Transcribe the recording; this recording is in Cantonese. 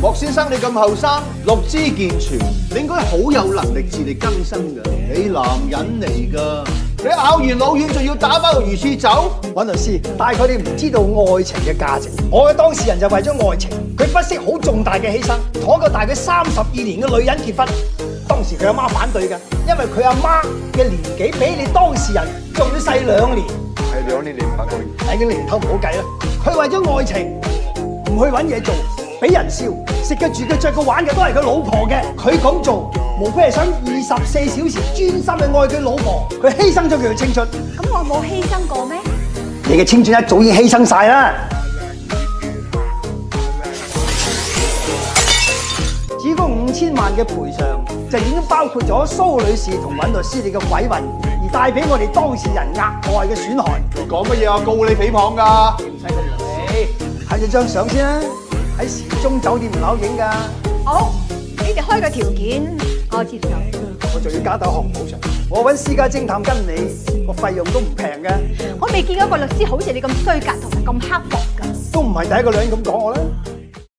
莫先生你咁後生，六肢健全，你應該好有能力自力更生㗎。你男人嚟㗎，你咬完老丸仲要打包個魚翅走？尹律師，大概你唔知道愛情嘅價值。我嘅當事人就為咗愛情，佢不惜好重大嘅犧牲，同一個大佢32年嘅女人結婚。當時佢阿媽反對㗎，因為佢阿媽嘅年紀比你當事人仲要細2年。係2年8個月。已經年頭唔好計啦。佢為咗愛情唔去揾嘢做，俾人笑，食嘅住嘅着嘅玩嘅都係佢老婆嘅。佢咁做，無非係想24小時專心去愛佢老婆。佢犧牲咗佢嘅青春。咁我冇犧牲過咩？你嘅青春一早已經犧牲晒啦。至於嗰5000萬嘅賠償，就已經包括咗蘇女士同尹律師你嘅鬼混，而帶俾我哋當事人額外嘅損害。你講乜嘢啊？告你誹謗㗎！唔使咁樣你睇咗張相先啦，喺時鐘酒店門口影㗎。好，你哋開個條件，我接受。我仲要加斗學補償，我揾私家偵探跟你，個費用都唔平嘅。我未見過一個律師好似你咁衰格同埋咁刻薄㗎。都唔係第一個女人咁講我啦。